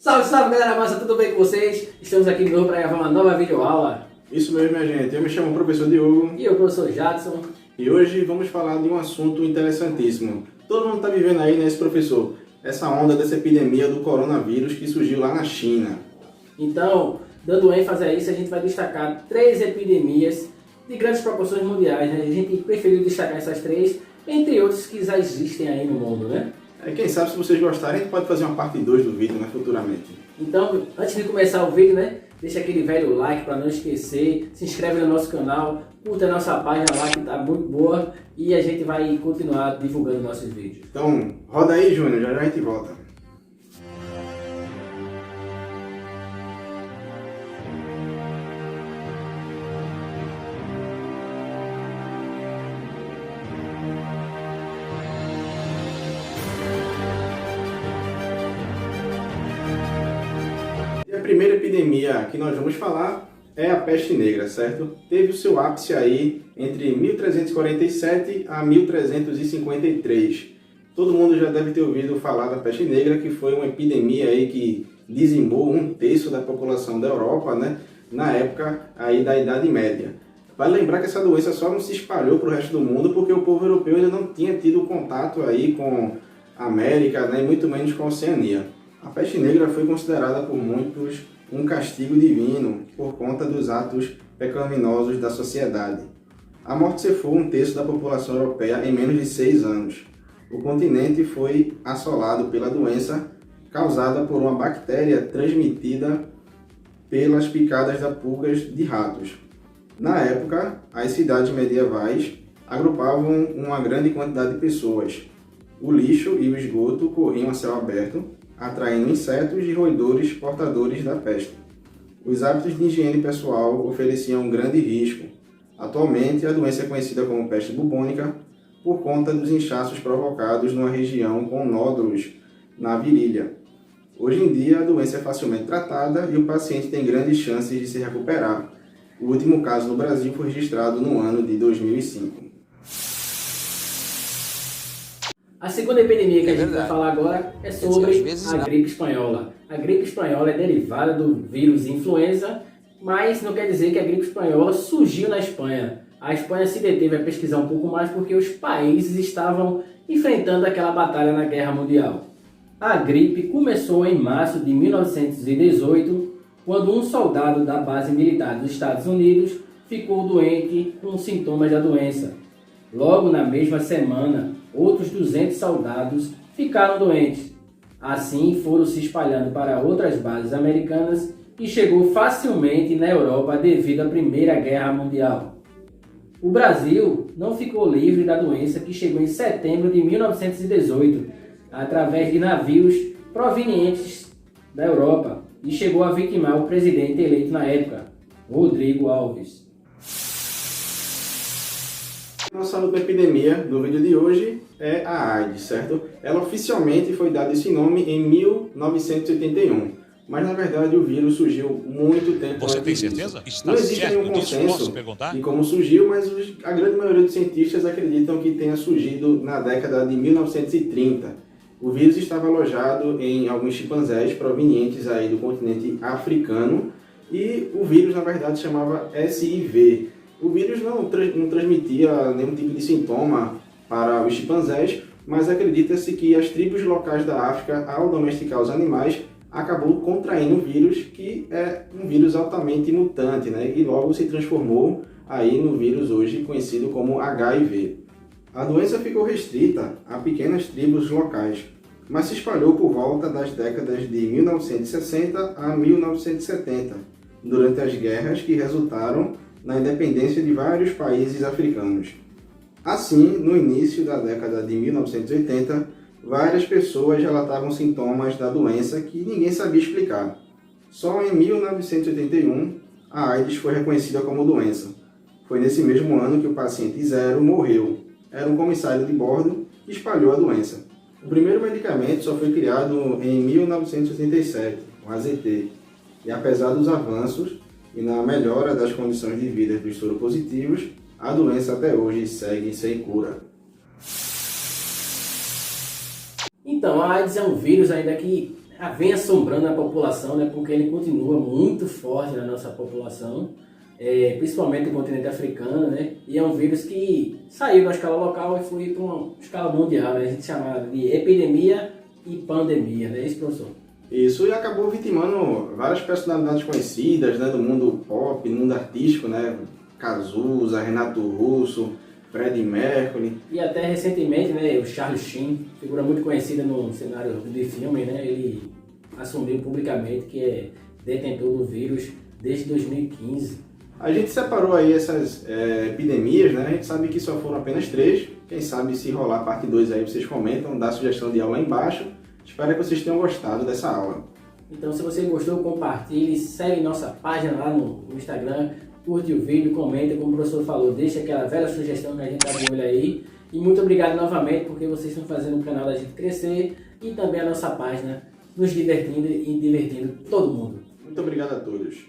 Salve, salve galera massa, tudo bem com vocês? Estamos aqui de novo para gravar uma nova videoaula. Isso mesmo, minha gente. Eu me chamo Professor Diogo. E eu, Professor Jadson. E hoje vamos falar de um assunto interessantíssimo. Todo mundo está vivendo aí, né, professor? Essa onda dessa epidemia do coronavírus que surgiu lá na China. Então, dando ênfase a isso, a gente vai destacar 3 epidemias de grandes proporções mundiais, né? A gente preferiu destacar essas 3, entre outros que já existem aí no mundo, né? Quem sabe, se vocês gostarem, a gente pode fazer uma parte 2 do vídeo, né, futuramente. Então, antes de começar o vídeo, né, deixa aquele velho like para não esquecer, se inscreve no nosso canal, curta a nossa página lá que tá muito boa e a gente vai continuar divulgando nossos vídeos. Então, roda aí, Júnior, já a gente volta. A primeira epidemia que nós vamos falar é a peste negra, certo? Teve o seu ápice aí entre 1347 a 1353. Todo mundo já deve ter ouvido falar da peste negra, que foi uma epidemia aí que dizimou 1/3 da população da Europa, né? Na época aí da Idade Média. Vale lembrar que essa doença só não se espalhou para o resto do mundo porque o povo europeu ainda não tinha tido contato aí com a América, né? E muito menos com a Oceania. A peste negra foi considerada por muitos um castigo divino por conta dos atos pecaminosos da sociedade. A morte cefou 1/3 da população europeia em menos de 6 anos. O continente foi assolado pela doença causada por uma bactéria transmitida pelas picadas das pulgas de ratos. Na época, as cidades medievais agrupavam uma grande quantidade de pessoas. O lixo e o esgoto corriam a céu aberto, atraindo insetos e roedores portadores da peste. Os hábitos de higiene pessoal ofereciam um grande risco. Atualmente, a doença é conhecida como peste bubônica por conta dos inchaços provocados numa região com nódulos na virilha. Hoje em dia, a doença é facilmente tratada e o paciente tem grandes chances de se recuperar. O último caso no Brasil foi registrado no ano de 2005. A segunda epidemia que a gente vai falar agora é sobre a gripe espanhola. A gripe espanhola é derivada do vírus influenza, mas não quer dizer que a gripe espanhola surgiu na Espanha. A Espanha se deteve a pesquisar um pouco mais porque os países estavam enfrentando aquela batalha na Guerra Mundial. A gripe começou em março de 1918, quando um soldado da base militar dos Estados Unidos ficou doente com sintomas da doença. Logo na mesma semana, outros 200 soldados ficaram doentes. Assim, foram se espalhando para outras bases americanas e chegou facilmente na Europa devido à Primeira Guerra Mundial. O Brasil não ficou livre da doença, que chegou em setembro de 1918, através de navios provenientes da Europa, e chegou a vitimar o presidente eleito na época, Rodrigo Alves. Nossa última epidemia do vídeo de hoje é a AIDS, certo? Ela oficialmente foi dado esse nome em 1981, mas na verdade o vírus surgiu muito tempo antes. Você tem certeza? Não existe nenhum consenso de como surgiu, mas a grande maioria dos cientistas acreditam que tenha surgido na década de 1930. O vírus estava alojado em alguns chimpanzés provenientes aí do continente africano e o vírus na verdade chamava SIV. O vírus não transmitia nenhum tipo de sintoma para os chimpanzés, mas acredita-se que as tribos locais da África, ao domesticar os animais, acabou contraindo o vírus, que é um vírus altamente mutante, né? E logo se transformou aí no vírus hoje conhecido como HIV. A doença ficou restrita a pequenas tribos locais, mas se espalhou por volta das décadas de 1960 a 1970, durante as guerras que resultaram na independência de vários países africanos. Assim, no início da década de 1980, várias pessoas relatavam sintomas da doença que ninguém sabia explicar. Só em 1981, a AIDS foi reconhecida como doença. Foi nesse mesmo ano que o paciente zero morreu. Era um comissário de bordo que espalhou a doença. O primeiro medicamento só foi criado em 1987, o AZT, e apesar dos avanços e na melhora das condições de vida dos soropositivos, a doença até hoje segue sem cura. Então, a AIDS é um vírus ainda que vem assombrando a população, né, porque ele continua muito forte na nossa população, principalmente no continente africano, né, e é um vírus que saiu da escala local e foi para uma escala mundial, né, a gente chama de epidemia e pandemia, né, isso, professor? Isso, e acabou vitimando várias personalidades conhecidas, né, do mundo pop, do mundo artístico, né, Cazuza, Renato Russo, Freddie Mercury. E até recentemente, né, o Charlie Sheen, figura muito conhecida no cenário de filme, né, ele assumiu publicamente que é detentor do vírus desde 2015. A gente separou aí essas epidemias, né, a gente sabe que só foram apenas 3. Quem sabe se rolar parte 2 aí vocês comentam, dá sugestão de aula aí embaixo. Espero que vocês tenham gostado dessa aula. Então, se você gostou, compartilhe, segue nossa página lá no Instagram, curte o vídeo, comenta, como o professor falou, deixa aquela velha sugestão que a gente está de olho aí. E muito obrigado novamente, porque vocês estão fazendo o canal da gente crescer e também a nossa página, nos divertindo e divertindo todo mundo. Muito obrigado a todos.